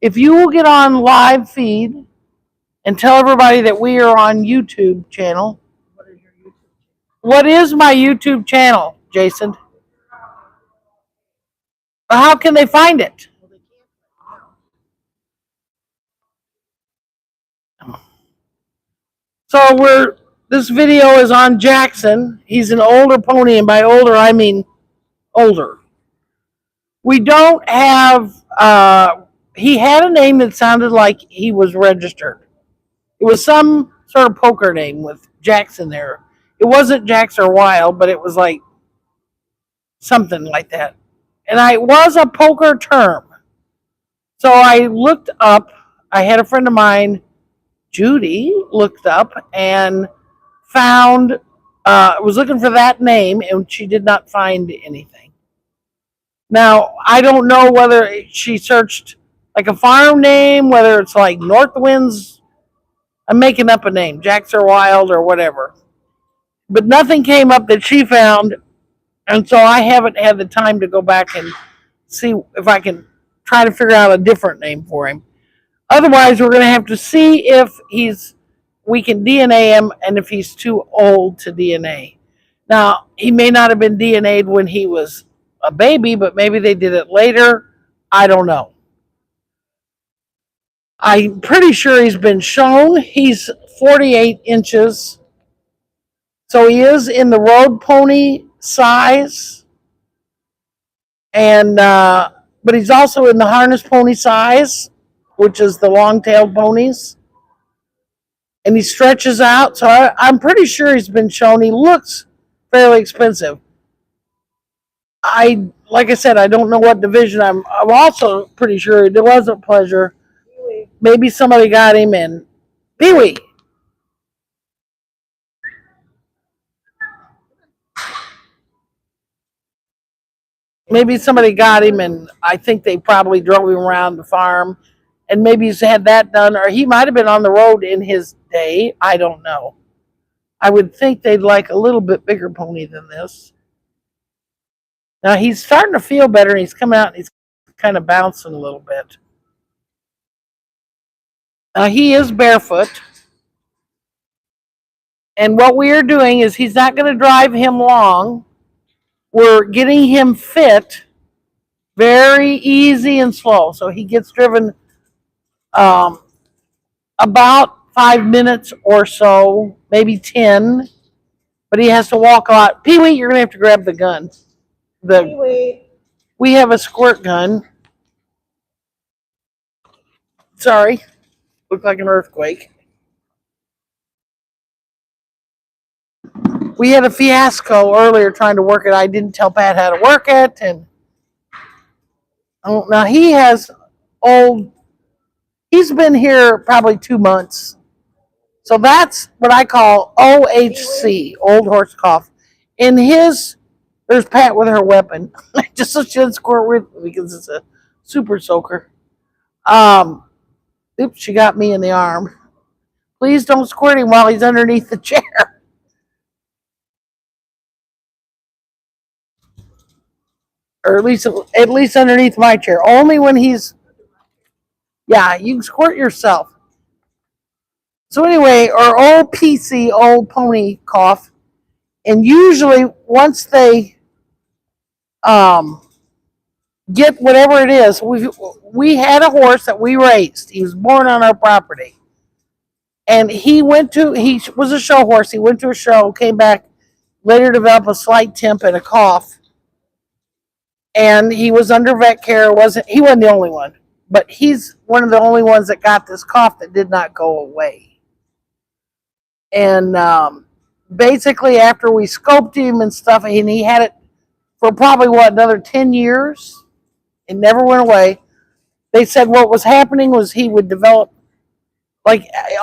If you will get on live feed and tell everybody that we are on YouTube channel. What is my YouTube channel, Jason? How can they find it? So this video is on Jackson. He's an older pony, and by older I mean older. We don't have. He had a name that sounded like he was registered. It was some sort of poker name with Jackson there. It wasn't Jax or Wild, but it was like something like that. And it was a poker term. So I looked up. I had a friend of mine, Judy, looked up and found. Was looking for that name, and she did not find anything. Now I don't know whether she searched like a farm name, whether it's like North Winds. I'm making up a name, Jax or Wild or whatever. But nothing came up that she found, and so I haven't had the time to go back and see if I can try to figure out a different name for him. Otherwise, we're going to have to see if we can DNA him and if he's too old to DNA. Now, he may not have been DNA'd when he was a baby, but maybe they did it later. I don't know. I'm pretty sure he's been shown. He's 48 inches. So he is in the road pony size. And but he's also in the harness pony size, which is the long-tailed ponies. And he stretches out. So I'm pretty sure he's been shown. He looks fairly expensive. Like I said, I don't know what division. I'm also pretty sure it wasn't Pleasure. Maybe somebody got him in Pee Wee. Maybe somebody got him, and I think they probably drove him around the farm, and maybe he's had that done, or he might have been on the road in his day. I don't know. I would think they'd like a little bit bigger pony than this. Now he's starting to feel better, and he's coming out, and he's kind of bouncing a little bit. Now he is barefoot, and what we are doing is he's not going to drive him long. We're getting him fit very easy and slow. So he gets driven about 5 minutes or so, maybe 10. But he has to walk a lot. Pee Wee, you're going to have to grab the gun. We have a squirt gun. Sorry. Looked like an earthquake. We had a fiasco earlier trying to work it. I didn't tell Pat how to work it. And now he's been here probably 2 months. So that's what I call OHC, Old Horse Cough. In there's Pat with her weapon, just so she doesn't squirt with me because it's a super soaker. Oops, she got me in the arm. Please don't squirt him while he's underneath the chair. Or at least underneath my chair. Only when he's, yeah, you can squirt yourself. So anyway, our old PC, old pony cough, and usually once they get whatever it is, we had a horse that we raised. He was born on our property, and he was a show horse. He went to a show, came back, later developed a slight temp and a cough, and he was under vet care. He wasn't the only one, but he's one of the only ones that got this cough that did not go away. And basically, after we scoped him and stuff, and he had it for probably another 10 years. It never went away. They said what was happening was he would develop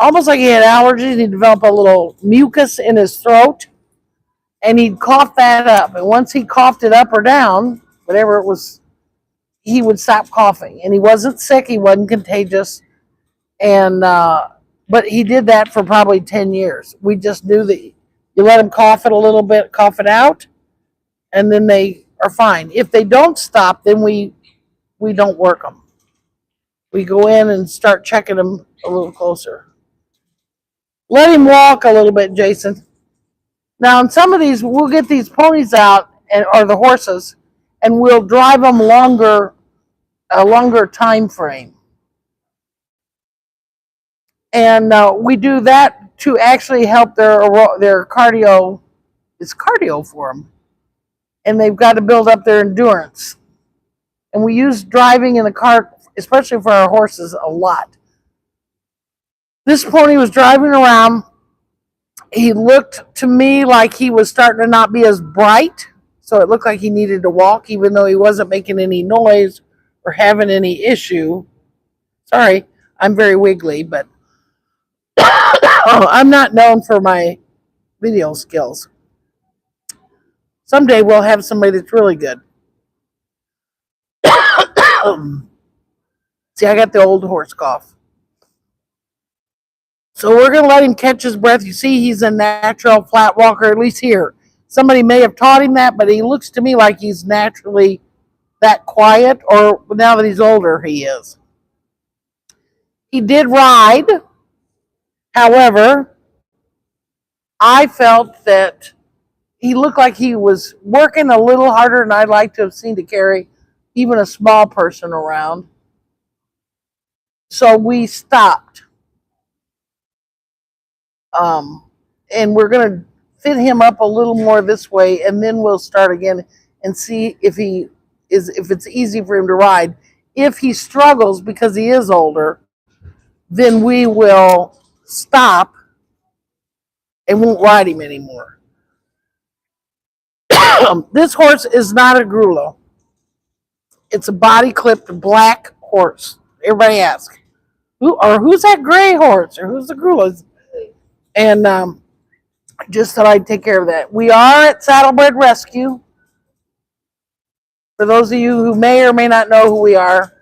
almost like he had allergies. He'd develop a little mucus in his throat, and he'd cough that up. And once he coughed it up or down, whatever it was, he would stop coughing. And he wasn't sick. He wasn't contagious. And but he did that for probably 10 years. We just knew that you let him cough it a little bit, cough it out, and then they are fine. If they don't stop, then we don't work them. we go in and start checking him a little closer. Let him walk a little bit, Jason. Now, in some of these, we'll get these ponies out, or the horses, and we'll drive them a longer time frame. And we do that to actually help their cardio. It's cardio for them, and they've got to build up their endurance. And we use driving in the car, especially for our horses, a lot. This pony was driving around. He looked to me like he was starting to not be as bright, so it looked like he needed to walk, even though he wasn't making any noise or having any issue. Sorry, I'm very wiggly, but I'm not known for my video skills. Someday we'll have somebody that's really good. See, I got the old horse cough. So we're going to let him catch his breath. You see, he's a natural flat walker, at least here. Somebody may have taught him that, but he looks to me like he's naturally that quiet, or now that he's older, he is. He did ride. However, I felt that he looked like he was working a little harder than I'd like to have seen to carry even a small person around. So we stopped. And we're going to fit him up a little more this way, and then we'll start again and see if it's easy for him to ride. If he struggles because he is older, then we will stop and won't ride him anymore. This horse is not a Grulo. It's a body clipped black horse. Everybody asks, who's that gray horse, or who's the Grulo? And just thought I'd take care of that. We are at Saddlebred Rescue. For those of you who may or may not know who we are,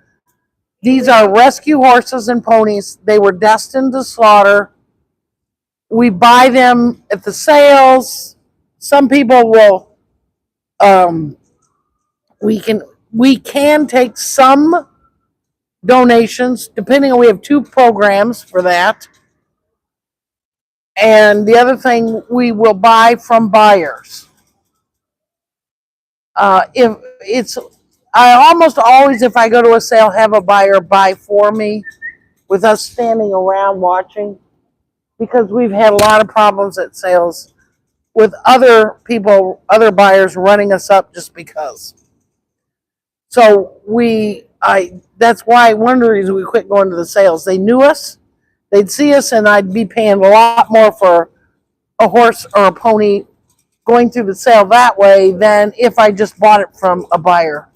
these are rescue horses and ponies. They were destined to slaughter. We buy them at the sales. Some people will, we can take some donations, depending on, we have 2 programs for that. And the other thing, we will buy from buyers. If it's, I almost always, if I go to a sale, have a buyer buy for me, with us standing around watching, because we've had a lot of problems at sales with other buyers running us up just because. So that's why one of the reasons we quit going to the sales. They knew us, they'd see us, and I'd be paying a lot more for a horse or a pony going through the sale that way than if I just bought it from a buyer.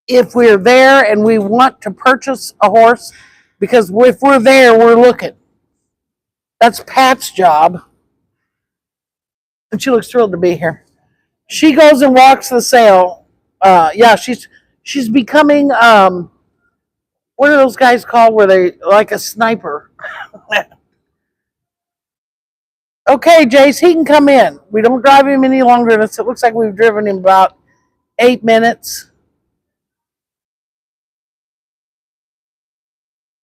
If we're there and we want to purchase a horse, because if we're there, we're looking. That's Pat's job. And she looks thrilled to be here. She goes and walks the sale. Yeah, she's becoming, what are those guys called where they, like a sniper? Okay, Jace, he can come in. We don't drive him any longer than this. It looks like we've driven him about 8 minutes.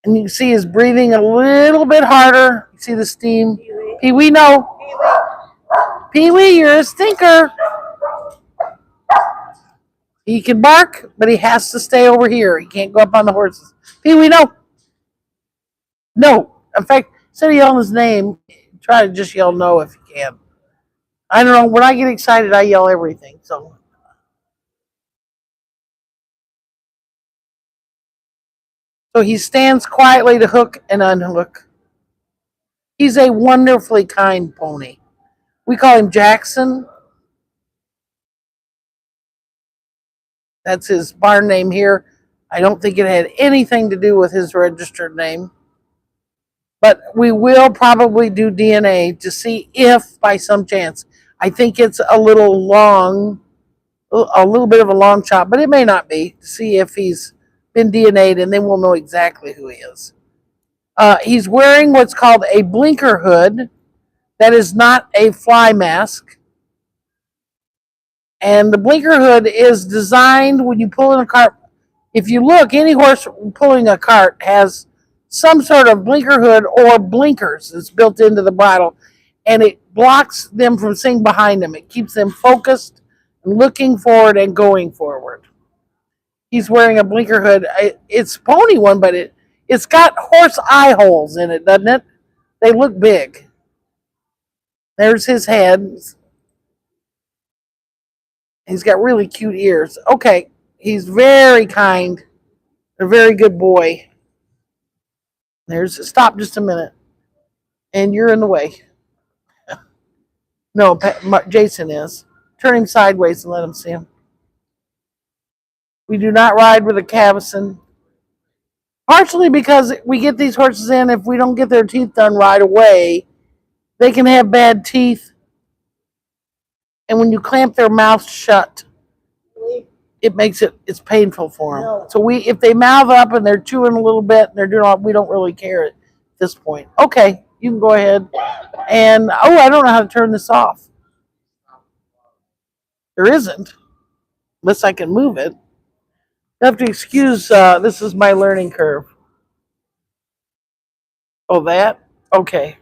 And you can see his breathing a little bit harder. You see the steam. Pee-wee, no. Pee-wee, you're a stinker. He can bark, but he has to stay over here. He can't go up on the horses. Pee-wee, no. No. In fact, instead of yelling his name, try to just yell no if you can. I don't know. When I get excited, I yell everything. So he stands quietly to hook and unhook. He's a wonderfully kind pony. We call him Jackson. That's his barn name here. I don't think it had anything to do with his registered name. But we will probably do DNA to see if, by some chance, I think it's a little bit of a long shot, but it may not be, to see if he's been DNA'd, and then we'll know exactly who he is. He's wearing what's called a blinker hood. That is not a fly mask. And the blinker hood is designed when you pull in a cart. If you look, any horse pulling a cart has some sort of blinker hood or blinkers that's built into the bridle, and it blocks them from seeing behind them. It keeps them focused, looking forward, and going forward. He's wearing a blinker hood. It's a pony one, but it's got horse eye holes in it, doesn't it? They look big. There's his head. He's got really cute ears. Okay, he's very kind. A very good boy. Stop just a minute. And you're in the way. No, Jason is. Turn him sideways and let him see him. We do not ride with a cavesson. Partially because we get these horses in, if we don't get their teeth done right away, they can have bad teeth. And when you clamp their mouth shut, it's painful for them. No. So if they mouth up and they're chewing a little bit and they're doing all, we don't really care at this point. Okay, you can go ahead. And I don't know how to turn this off. There isn't, unless I can move it. You have to excuse. This is my learning curve. Oh, that? Okay.